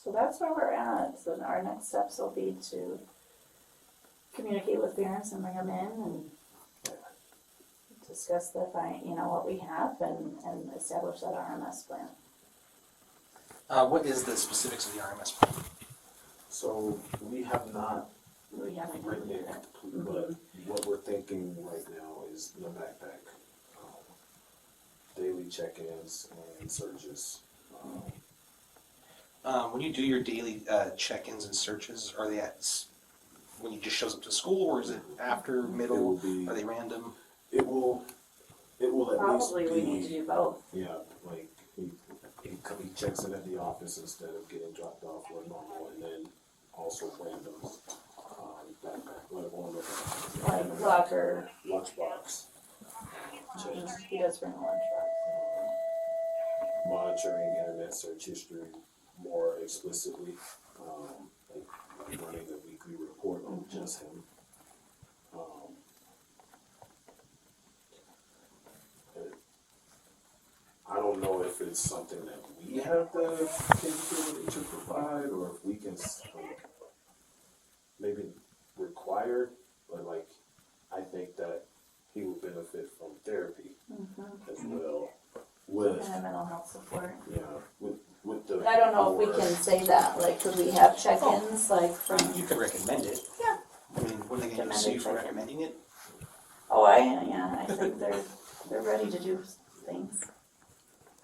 So that's where we're at. So our next steps will be to communicate with parents and bring them in and discuss what we have and establish that RMS plan. What is the specifics of the RMS plan? So we have not We haven't written it, completed it. but what we're thinking right now is the backpack. Daily check-ins and searches. When you do your daily check-ins and searches, are they when he just shows up to school, or is it after, middle? It will be- Are they random? It will at Probably least we be, need to do both. yeah, like he checks it at the office instead of getting dropped off where normal, and then also random backpack, Like locker. lunchbox checks. He does bring a lunchbox. Monitoring internet search history more explicitly, like running a weekly report on just him. And I don't know if it's something that we have the capability to provide, or if we can maybe require, but like, I think that he would benefit from therapy as well. With And mental health support. with the. I don't know if we can say that, like, could we have check-ins, like, from, You could recommend it. Yeah. I mean, what are they going to sue you for Recommended recommending it? I think they're ready to do things.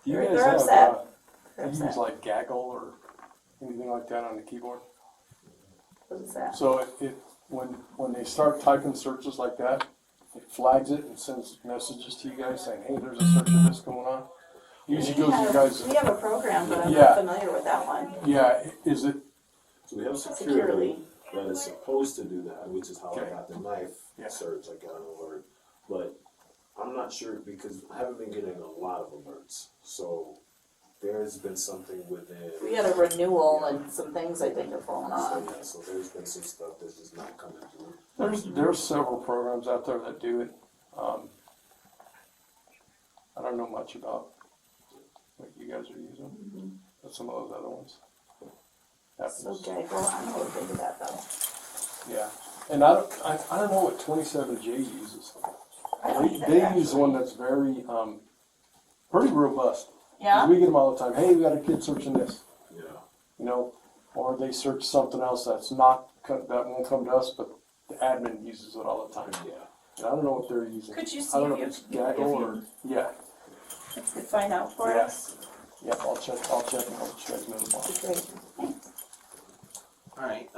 Do you They're guys have, upset. They're do you use upset. like gaggle or anything like that on the keyboard? What is that? So when they start typing searches like that, it flags it and sends messages to you guys saying, hey, there's a search of this going on. Usually goes to you guys. We have a program, but I'm Yeah. not familiar with that one. Yeah, is it, So we have Securely. security that is supposed to do that, which is how I Okay. got the knife Yeah. search, I got an alert. But I'm not sure because I haven't been getting a lot of alerts. So there's been something within. We had a renewal and some things I think are going on. So there's been some stuff that's just not coming through. there's several programs out there that do it. I don't know much about what you guys are using, but some of those other ones. So Gaggle, I'm not big of that though. Yeah, and I don't know what 27J uses. I don't either, They actually. use one that's very, pretty robust. 'Cause Yeah? we get them all the time. Hey, we got a kid searching this, Yeah. or they search something else that's not, that won't come to us, but the admin uses it all the time. Yeah. And I don't know what they're using. Could you I see don't know if if you, it's Gaggle or, yeah, could find out for Yeah. us? yep, I'll check and I'll let you guys know tomorrow. That'd be great. Thanks. All right.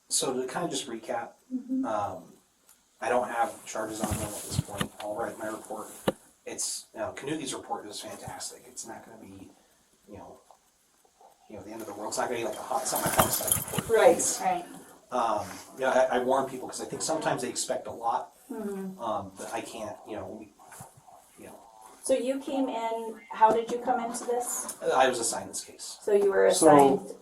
So to kind of just recap, I don't have charges on them at this point. I'll write my report. It's Kanugi's report is fantastic. It's not going to be, the end of the world. It's not going to be like a homicide report. Right, right. I warn people because I think sometimes they expect a lot, but I can't. So you came in, how did you come into this? I was assigned this case. So you were So- assigned,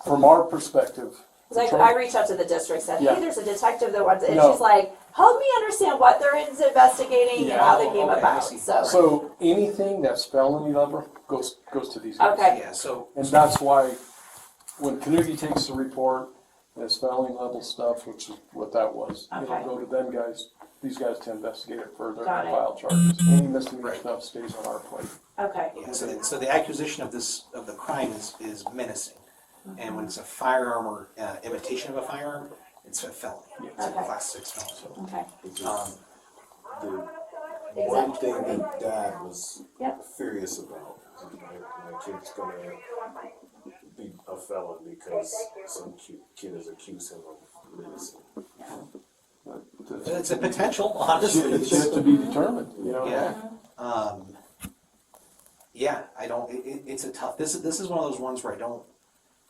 From our perspective, like, I reached out to the district, said, Yeah. hey, there's a detective that wants, and No. she's like, help me understand what they're investigating and how they came okay, I about, see. so anything that's felony level goes to these guys. Okay. Yeah. So And that's why when Kanugi takes the report, and it's felony level stuff, which is what that was, Okay. it'll go to them guys, these guys to investigate it further Got and it. file charges. Any misdemeanor Right. stuff stays on our plate. Okay. yeah. So the accusation of the crime is menacing, and when it's a firearm or imitation of a firearm, it's a felony. It's a Okay. class 6 felony. Okay. Which is Um, the one thing that Dad was Yep. furious about. My kid's gonna be a felon because some kid has accused him of menacing. It's a potential, honestly. It's yet to be determined, Yeah. Yeah, I don't. It's a tough. This is one of those ones where I don't.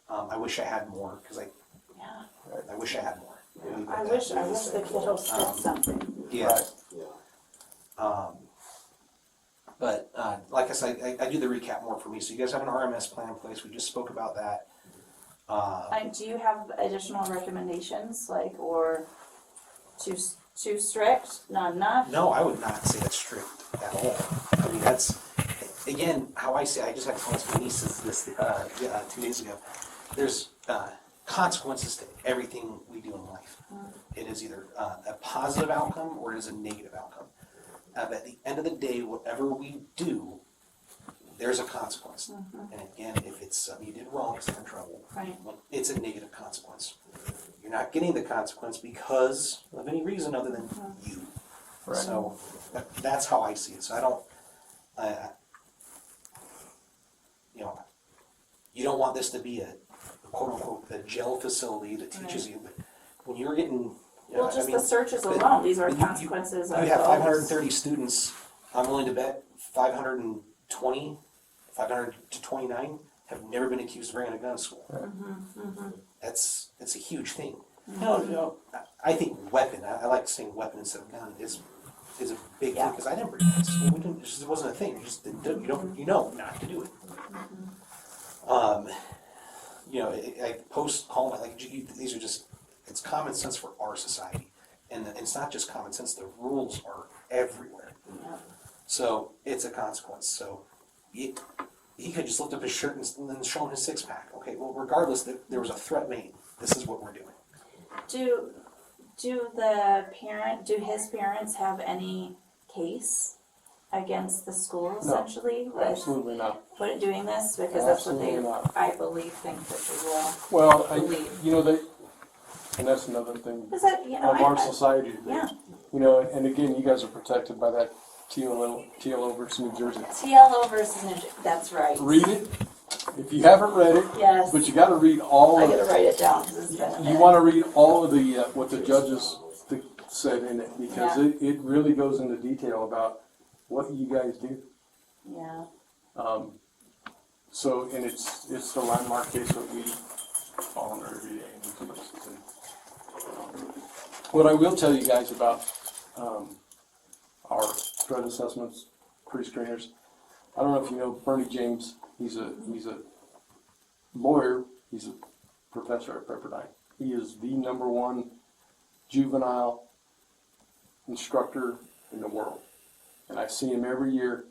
I wish I had more because Yeah. I wish I had more. I wish the kiddos did something. Yeah. Right. Yeah. But like I said, I do the recap more for me. So you guys have an RMS plan in place. We just spoke about that. Do you have additional recommendations, like, or too strict, not enough? No, I would not say that's strict at all. I mean, again, how I say, I just had to call my nieces this 2 days ago. There's consequences to everything we do in life. It is either a positive outcome or it is a negative outcome. But at the end of the day, whatever we do, there's a consequence. And again, if it's something you did wrong, it's not in trouble. Right. It's a negative consequence. You're not getting the consequence because of any reason other than you. Right. So that's how I see it. So I don't, you don't want this to be a quote unquote a jail facility that teaches you. But when you're getting, Well, just the searches alone, these are consequences of you have those. 530 students. I'm willing to bet 520, 500 to 29 have never been accused of bringing a gun to school. That's a huge thing. I think weapon. I like saying weapon instead of gun is a big thing because I didn't bring guns to school. We didn't, it just wasn't a thing. You just didn't do it. You know not to do it. I post call like these are just it's common sense for our society, and it's not just common sense. The rules are everywhere. So it's a consequence. So he could just lift up his shirt and then show him his six pack. Okay, well, regardless, there was a threat made. This is what we're doing. Do his parents have any case against the school essentially with Absolutely not. doing this? Because that's what they, Absolutely not. I believe, think that they will. Well, Believe. and that's another thing Is that, of our society. yeah. And again, you guys are protected by that TLO versus New Jersey. TLO versus New Jersey, that's right. Read it. If you haven't read it, Yes. but you got to read all I of gotta it. write it down because it's been a You minute. want to read all of the what the judges said in it because Yeah. it really goes into detail about what you guys do. Yeah. So, and it's the landmark case that we follow every day. What I will tell you guys about our threat assessments, pre-screeners. I don't know if you know Bernie James. He's a lawyer. He's a professor at Pepperdine. He is the #1 juvenile instructor in the world. And I see him every year.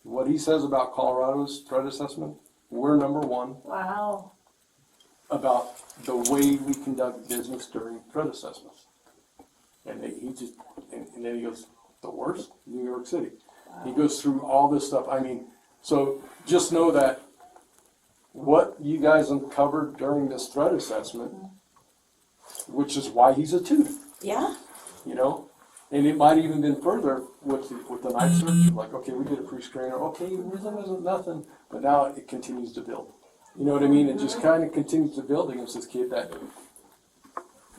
What he says about Colorado's threat assessment, we're #1 Wow. about the way we conduct business during threat assessments. And and then he goes, the worst? New York City. Wow. He goes through all this stuff. I mean, so just know that what you guys uncovered during this threat assessment, which is why he's a tutor, Yeah. and it might even been further with the night search. Like, okay, we did a pre-screener. Okay, it wasn't nothing, but now it continues to build. You know what I mean? It just kind of continues to build against this kid that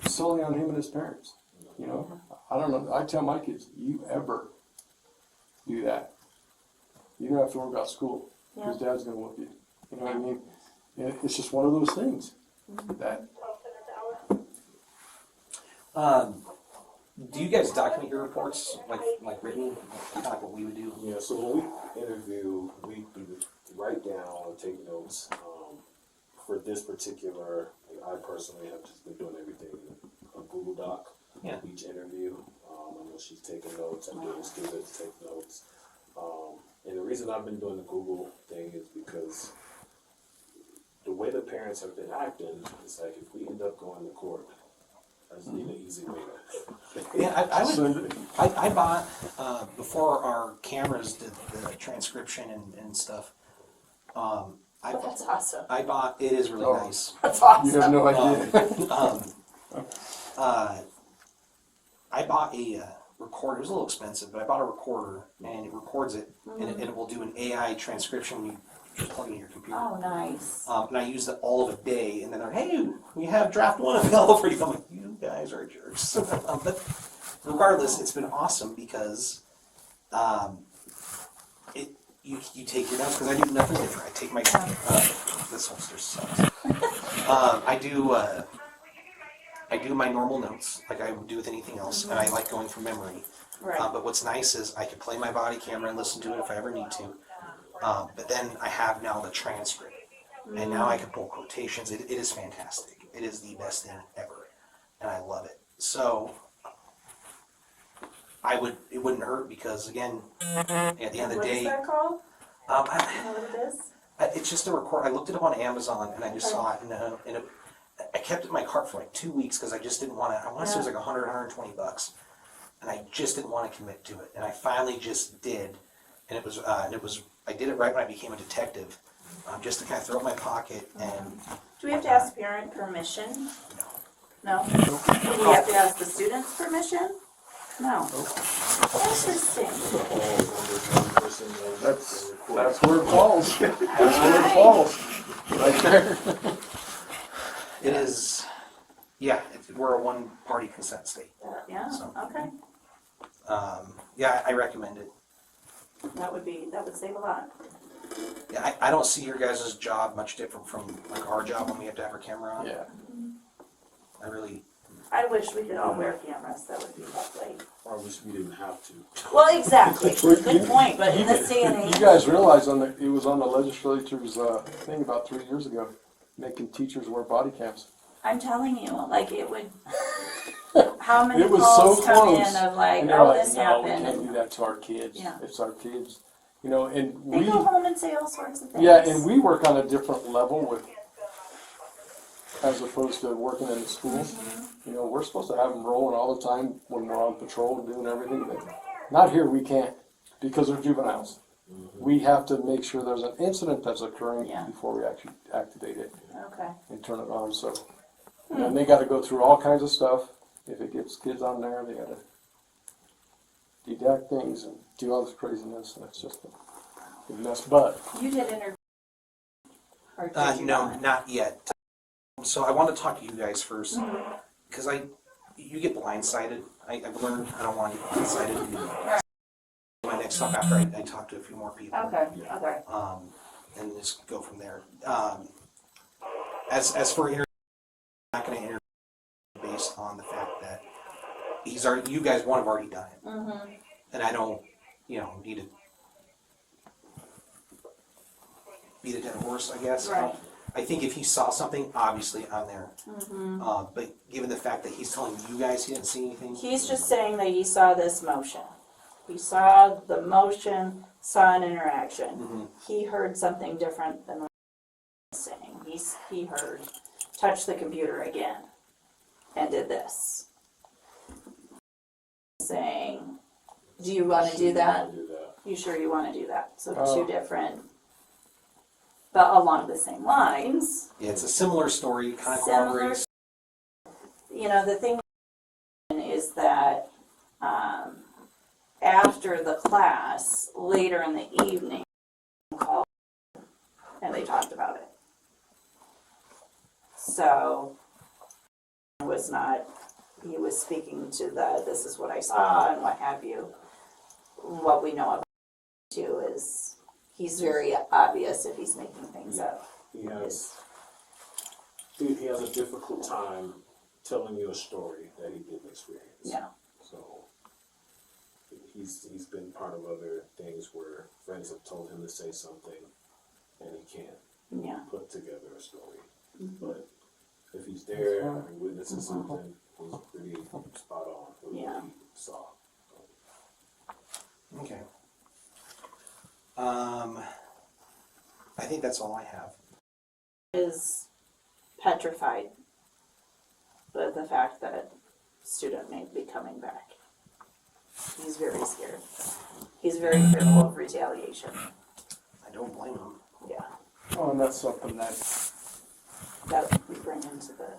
it's solely on him and his parents. I don't know. I tell my kids, you ever do that, you don't have to worry about school because Dad's going to whoop you. You know what I mean? And it's just one of those things that. Do you guys document your reports like written, kind of like what we would do? Yeah, so when we interview, we write down or take notes. For this particular, I personally have just been doing everything in a Google Doc. Yeah. Each interview, I know she's taking notes. I'm getting students to take notes. And the reason I've been doing the Google thing is because the way the parents have been acting, it's like if we end up going to court, that's an easy way to. Yeah, I bought before our cameras did the transcription and stuff. That's awesome. I bought. It is really nice. That's awesome. You have no idea. I bought a recorder. It was a little expensive, but I bought a recorder and it records it, and it will do an AI transcription. You just plug it in your computer. Oh, nice. And I used it all of a day, and then they're, hey, we have draft 1 available for you. I'm like, you guys are jerks. But regardless, it's been awesome because you take your notes, because I do nothing different. I take my, this holster sucks. I do my normal notes, like I would do with anything else, and I like going from memory. Right. But what's nice is I can play my body camera and listen to it if I ever need to. But then I have now the transcript, and now I can pull quotations. It is fantastic. It is the best thing ever, and I love it. So it wouldn't hurt because again, at the end of the What is day, that called? You know what it is? It's just a record. I looked it up on Amazon and I just saw it, and I kept it in my cart for like 2 weeks because I just didn't want to. I want to say it was like 100, 120 bucks, and I just didn't want to commit to it. And I finally just did, and it was I did it right when I became a detective, just to kind of throw it in my pocket and. Do we have to ask parent permission? No. No? Do we have to ask the students permission? No. Interesting. That's where it falls. That's where it falls. Right there. It is, yeah. We're a one-party consent state. Yeah, So. okay. Yeah, I recommend it. That would save a lot. Yeah, I don't see your guys' job much different from like our job when we have to have our camera on. Yeah. I wish we could all wear cameras, that would be lovely. I wish we didn't have to. Well, exactly, good point, but in this day and You age, guys realize it was on the legislature's thing about 3 years ago, making teachers wear body cams. I'm telling you, like it would, how many It was calls so come close. in of like, And they're oh, like, this no, we happened. can't do that to our kids. Yeah. It's our kids. You know, and They we, go home and say all sorts of things. yeah, and we work on a different level with, as opposed to working in the schools. You know, we're supposed to have them rolling all the time when we're on patrol doing everything. But not here, we can't, because they're juveniles. We have to make sure there's an incident that's occurring Yeah. before we actually activate it Okay. and turn it on. So, and they got to go through all kinds of stuff. If it gets kids on there, they got to deduct things and do all this craziness. And it's just a mess. But You did interview. Or did you No, not? not yet. So I want to talk to you guys first, because you get blindsided. I've learned I don't want to get blindsided. My next stop after I talk to a few more people. Okay, okay. And just go from there. As for interview, I'm not going to interview based on the fact that you guys have already done it, and I don't, need to beat a dead horse, I guess. Right. I think if he saw something, obviously on there, but given the fact that he's telling you guys he didn't see anything, He's just saying that he saw this motion. He saw the motion, saw an interaction. He heard something different than what he was saying. He heard, touch the computer again, and did this. Saying, do you want to do that? You sure you want to do that? So two different, but along the same lines. yeah, it's a similar story, kind of Similar. corroborates. The thing is that after the class, later in the evening, called and they talked about it. So he was speaking to this is what I saw and what have you. What we know about him too is he's very obvious if he's making things up. He has a difficult time telling you a story that he didn't experience. Yeah. So he's been part of other things where friends have told him to say something and he can't Yeah. put together a story. But if he's there and witnesses something, he's pretty spot on with Yeah. what he saw. Okay. I think that's all I have. Is petrified with the fact that student may be coming back. He's very scared. He's very fearful of retaliation. I don't blame him. Yeah, oh, and that's something that that we bring into the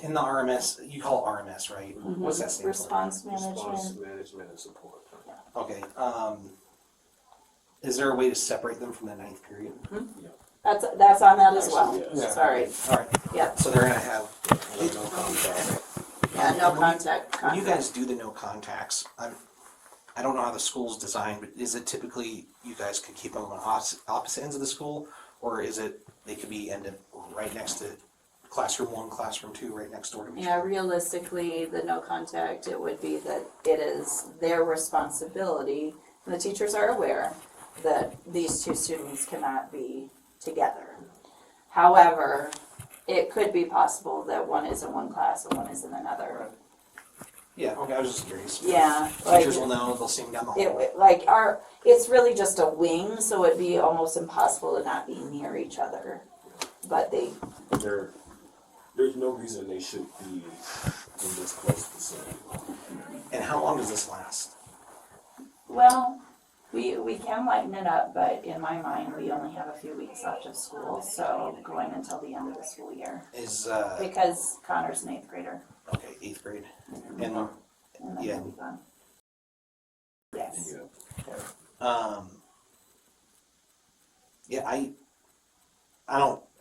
In the RMS, you call it RMS, right? What's that stand for? response Response management. management and support. Okay. Is there a way to separate them from the 9th period? That's on that as well. Actually, yes. Sorry. All right. Yeah. So they're gonna have. No contact. Yeah, no contact. When you guys do the no contacts, I don't know how the school's designed, but is it typically you guys could keep them on opposite ends of the school, or is it they could be right next to classroom 1, classroom 2, right next door to each Yeah, other? realistically, the no contact, it would be that it is their responsibility, and the teachers are aware that these two students cannot be together. However, it could be possible that one is in one class and one is in another. Yeah, okay, I was just curious. Yeah, like, Teachers will know, they'll see them down the hall. like it's really just a wing, so it'd be almost impossible to not be near each other. But There's no reason they should be in this close vicinity. And how long does this last? well, we can lighten it up, but in my mind, we only have a few weeks left of school, so going until the end of the school year. Is, Because Connor's an 8th grader. okay, 8th grade. And, And then Yeah. we'll be done. Yes. Yeah,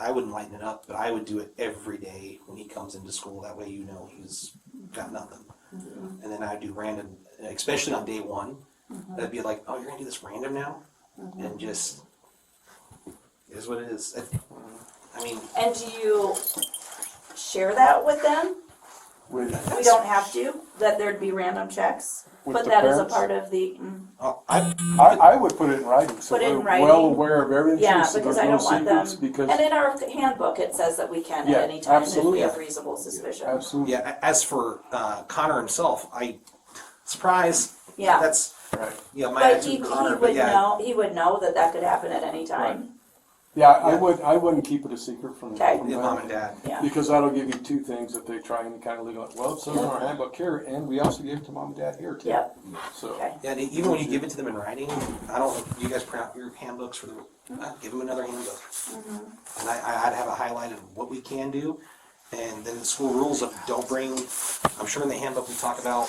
I wouldn't lighten it up, but I would do it every day when he comes into school. That way you know he's got nothing. And then I'd do random, especially on day one. That'd be like, oh, you're gonna do this random now? And just, it is what it is. I mean, And do you share that with them? With, We don't have to, that there'd be random checks? With Put the that as a parents? part of the, oh, I would put it in writing, so Put it in we're writing? well aware of everything. yeah, so because there's I no don't want them. secrets, Because, And in our handbook, it says that we can Yeah, at any time if we absolutely. have reasonable suspicion. absolutely, yeah, as for Connor himself, surprise. Yeah. That's, right. my But attitude with Connor, but yeah. he would know that that could happen at any time. Yeah, I wouldn't keep it a secret from Okay. from Yeah, them. mom and dad. Yeah. Because that'll give you two things if they try and kind of leave it, well, it says in our handbook here, and we also give it to mom and dad here too. Yep. So, Okay. Yeah, and even when you give it to them in writing, I don't, you guys print out your handbooks for the, give them another handbook. And I'd have a highlight of what we can do, and then the school rules of don't bring, I'm sure in the handbook we talk about,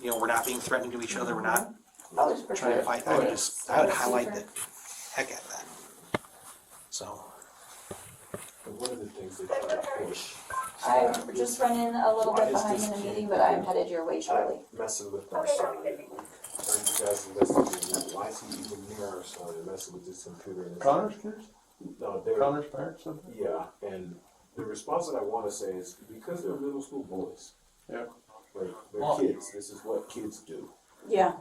we're not being threatening to each other, we're not Oh, for trying to sure. fight. Oh, I would yeah. I would highlight the heck out of that. So, And one of the things they try to push. I'm just running a little bit behind in the meeting, but I'm headed your way shortly. Messing with our son. Trying to guys investigate why is he even near our son and messing with this computer. And Connor's kids? No, they're, Connor's parents? Something? yeah, and the response that I want to say is because they're middle school boys, Yeah. like they're Well- kids. This is what kids do. Yeah.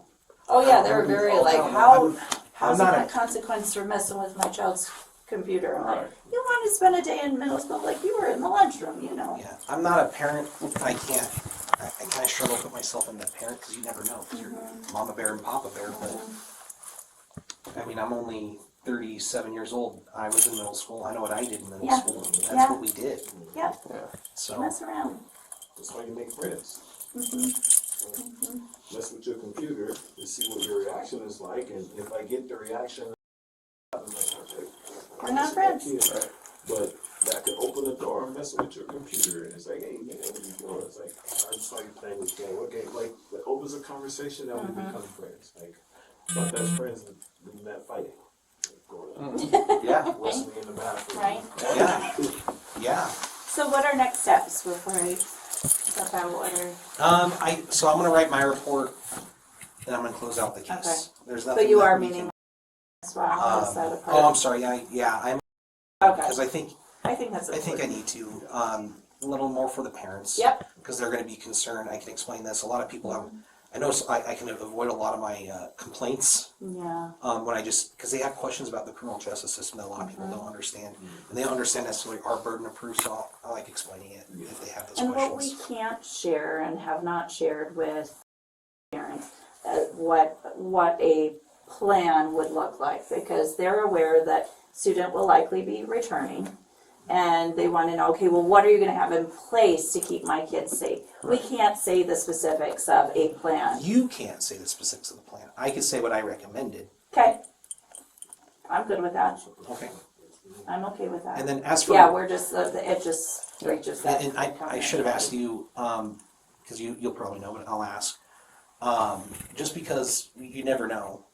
Oh, yeah, they're very like, how's not that a- consequence for messing with my child's computer? I'm like, Right. you want to spend a day in middle school, like you were in the lunchroom, yeah, I'm not a parent. I can't, I kind of struggle to put myself in that parent because you never know. 'Cause you're mama bear and papa bear, but I mean, I'm only 37 years old. I was in middle school. I know what I did in middle Yeah. school. And that's Yeah. what we did. Yeah, Yeah. So, mess around. That's how you make friends. Mess with your computer to see what your reaction is like, and if I get the reaction, I'm like, okay, We're not friends. Right. But that could open the door and mess with your computer, and it's like, hey man, what are you doing? It's like, I just saw you playing this game. What game? Like, it opens a conversation that we become friends. Like, my best friends we met fighting. Going on. yeah, Wrestling in the bathroom. Right. yeah, yeah. So what are next steps before I step out? What are, So I'm gonna write my report, and I'm gonna close out the case. Okay. There's nothing. but you that are we meeting can- as well, is that a part? Oh, I'm sorry. I'm Okay, because I think I think that's I important. need to a little more for the parents. Yep. Because they're going to be concerned. I can explain this. A lot of people have. I know I can avoid a lot of my complaints Yeah, when I just because they have questions about the criminal justice system that a lot of people don't understand, and they don't understand necessarily our burden of proof. So I like explaining it if they have those and what questions. we can't share and have not shared with parents, what a plan would look like, because they're aware that student will likely be returning, and they want to know, okay, well, what are you going to have in place to keep my kids safe? We can't say the specifics of a plan. You can't say the specifics of the plan. I can say what I recommended. Okay, I'm good with that. Okay. I'm okay with that. And then as for Yeah, we're just, it just reaches that. and I should have asked you because you'll probably know, but I'll ask. Just because you never know,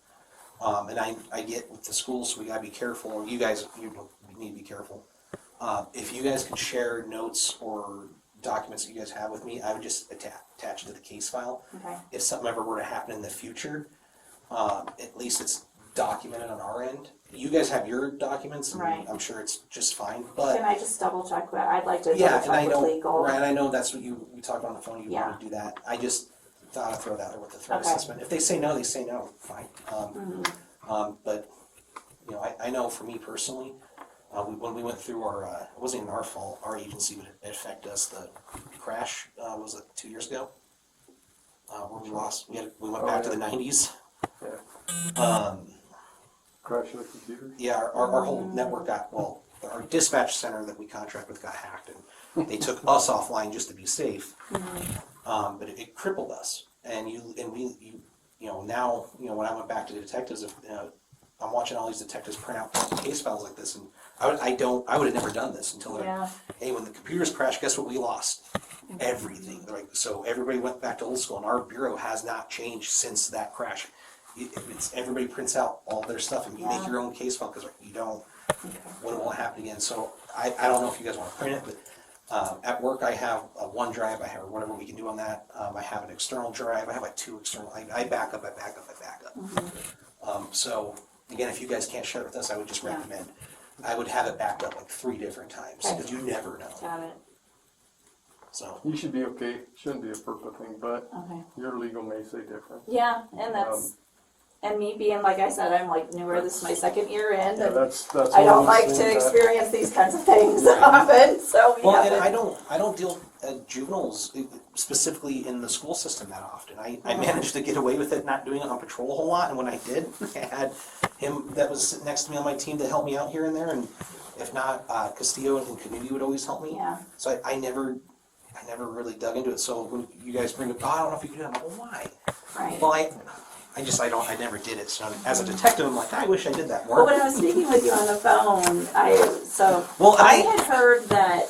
and I get with the schools, so we gotta be careful. Or you guys, you need to be careful. If you guys could share notes or documents that you guys have with me, I would just attach it to the case file. Okay. If something ever were to happen in the future, at least it's documented on our end. You guys have your documents, and Right. I'm sure it's just fine. But Can I just double check that? I'd like to yeah, double and I check with know, legal. right, and I know that's what we talked on the phone, you Yeah. want to do that. I just thought I'd throw it out there with the threat Okay. assessment. If they say no, they say no, fine. But, I know for me personally, when we went through our, it wasn't even our fault, our agency, but it affected us, the crash, was it 2 years ago? where we went back to the 90s. Yeah. Crashing the computer. Yeah, our whole network our dispatch center that we contract with got hacked, and they took us offline just to be safe. But it crippled us, and now when I went back to the detectives, I'm watching all these detectives print out case files like this, and I would have never done this until hey, when the computers crashed, guess what we lost? Everything. So everybody went back to old school, and our bureau has not changed since that crash. Everybody prints out all their stuff, and you make your own case file because you don't when it won't happen again. So I don't know if you guys want to print it, but at work I have a OneDrive, I have whatever we can do on that. I have an external drive. I have like 2 external. I back up. So again, if you guys can't share it with us, I would just recommend I would have it backed up like 3 different times because you never know. Got it. So you should be okay. Shouldn't be a FERPA thing, but your legal may say different. Yeah, and that's and me being, like I said, I'm like newer. This is my 2nd year in, and that's I don't like to experience these kinds of things often. So and I don't deal juveniles specifically in the school system that often. I managed to get away with it, not doing it on patrol a whole lot, and when I did, I had him that was sitting next to me on my team to help me out here and there, and if not, Castillo and community would always help me. Yeah. So I never really dug into it. So when you guys bring up, I don't know if you can do that, I'm like, well, why? Right. Well, I never did it. So as a detective, I'm like, I wish I did that more. Well, when I was speaking with you on the phone, I had heard that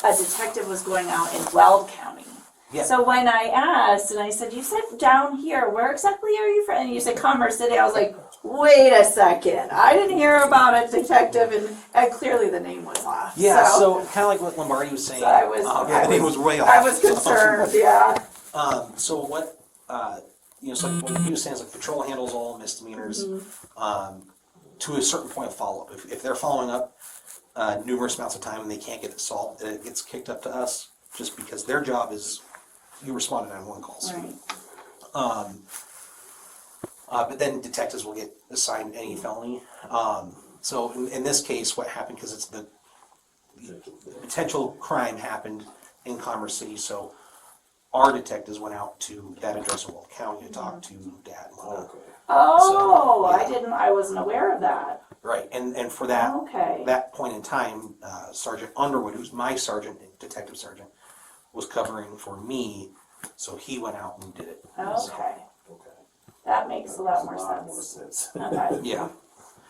a detective was going out in Weld County. Yeah. So when I asked, and I said, you said down here, where exactly are you from? And you said Commerce City. I was like, wait a second. I didn't hear about a detective, and clearly the name was off. Yeah, so kind of like what Lombardi was saying. So the name was way off. I was concerned, yeah. So what, so what he was saying is like patrol handles all misdemeanors to a certain point of follow-up. If they're following up numerous amounts of time and they can't get it solved, it gets kicked up to us just because their job is you respond to 911 calls. Right. But then detectives will get assigned any felony. So in this case, what happened, because it's the potential crime happened in Commerce City, so our detectives went out to that address in Weld County to talk to Dad and Mom. Oh, So, I wasn't aware of that. Right, and for that Okay. that point in time, Sergeant Underwood, who's my sergeant, detective sergeant, was covering for me, so he went out and did it. Okay. That makes a lot more sense. Okay. Yeah.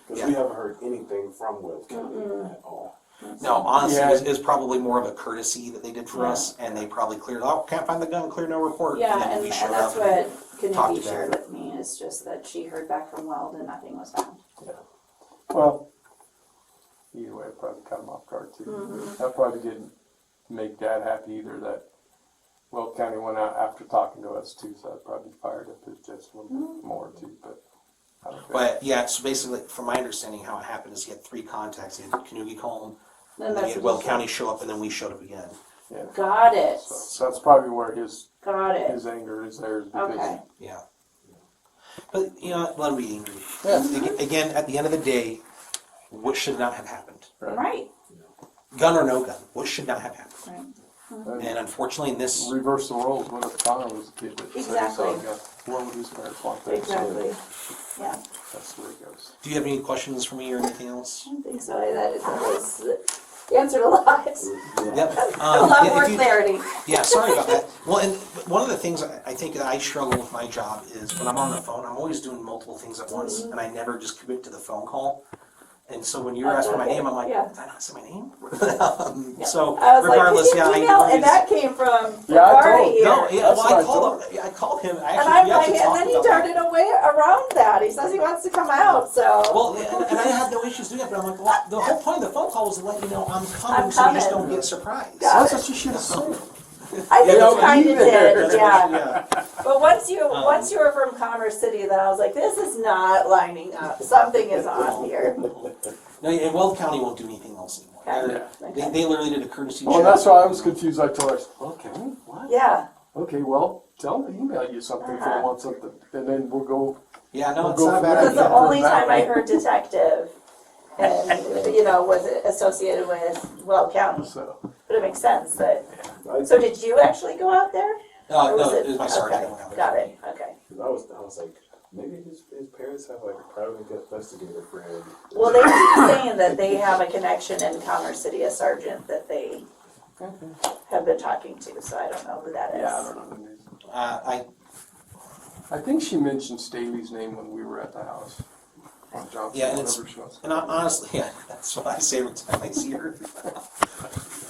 Because we haven't heard anything from Weld County at all. No, honestly, it's probably more of a courtesy that they did for us, and they probably cleared, can't find the gun, clear no report. Yeah, then and we showed that's up what talked Kanicki to shared them. with me, is just that she heard back from Weld and nothing was found. Yeah. Well, either way, it probably caught him off guard too. That probably didn't make Dad happy either. That Weld County went out after talking to us too, so that probably fired up his just a little bit more too. But yeah, so basically, from my understanding, how it happened is he had 3 contacts. He had Kanugi call him, and then he had Weld County show up, and then we showed up again. Yeah. Got it. So that's probably where his anger is there. Is because Okay. Yeah. But, let him be angry. Yeah. Again, at the end of the day, what should not have happened? Right. Gun or no gun, what should not have happened? Right. And unfortunately, in this... Reverse the roles. What if Connor was a kid that Exactly. what would his parents want that? Exactly. So Yeah. that's the way it goes. Do you have any questions for me or anything else? I don't think so. That was answered a lot. Yep. A lot more clarity. Yeah, sorry about that. Well, and one of the things I think that I struggle with my job is when I'm on the phone, I'm always doing multiple things at once, and I never just commit to the phone call. And so when you're asking my name, I'm like, did I not say my name? So I was regardless, like, I always... and that came from Yeah, I Lombardi told- here. No, yeah, That's well, what I I called him. I called him. And I'm like, and then he about darted away around that. He says he wants to come out, so. Well, and I had no issues doing that, but I'm like, well, the whole point of the phone call was to let you know I'm coming, I'm so you just coming. don't get surprised. Got That's it. what you should have said. I think Yeah, you kind of did, yeah. Yeah. But once you were from Commerce City, then I was like, this is not lining up. Something is on here. No, and Weld County won't do anything else anymore. Okay. They literally did a courtesy Well, check. that's why I was confused. I told her, okay, what? Yeah. Okay, well, tell them to email you something if they want something, and then we'll go. Yeah, no, We'll it's go not a from bad there. This is the idea. only time I heard detective and, was associated with Weld County. So, But But it makes sense that, I, so did you actually go out there? Or No, it was my sergeant. Okay, that went out there. got it, okay. I was like, maybe his parents have like a private investigator friend. Well, they were saying that they have a connection in Commerce City, a sergeant that they have been talking to, so I don't know who that is. Yeah, I don't know who it is. I I think she mentioned Staley's name when we were at the house. On Johnson, Yeah, and it's- whatever she was. And honestly, yeah, that's what I say every time I see her.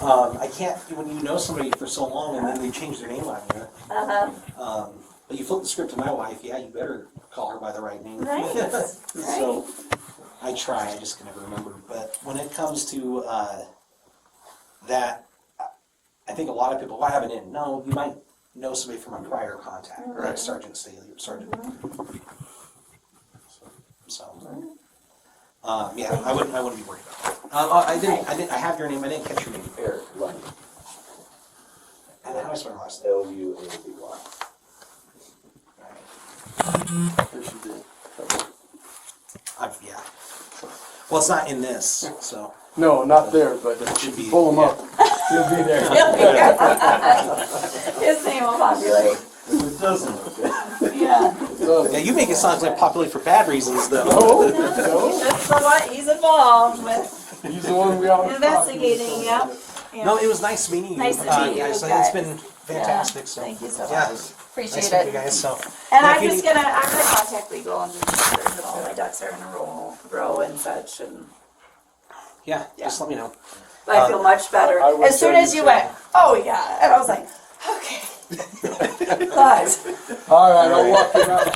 I can't, when you know somebody for so long and then they change their name on you. Uh-huh, But you flip the script to my wife, yeah, you better call her by the right name. right, So, I try, I just can never remember. But when it comes to that, I think a lot of people, why haven't in? No, you might know somebody from a prior contact, like Sergeant Staley or Sergeant. So, yeah, I wouldn't be worried about it. I have your name, I didn't catch your name. Eric Lundy. And how do I spell your last name? Lundy. Yes, she did. Yeah. Well, it's not in this, so. No, not there, but It should be. pull him up. He'll be there. his name will populate, It doesn't look good. yeah. Yeah, you make it sound like populate for bad reasons, though. No, no. That's the what he's involved with, He's the one we always talk to. investigating, yep. No, it was nice meeting you. Nice to meet you guys. guys. It's been fantastic, so. Thank you so Yeah. much, appreciate Nice to meet you it. guys, so. And Now, if I'm you just need- gonna contact legal and make sure that all my ducks are in a row and such, and, Yeah, just let me know. but I feel much better. I will As soon tell as you you went, oh yeah, and I was like, okay. But, All right, I'll walk you around.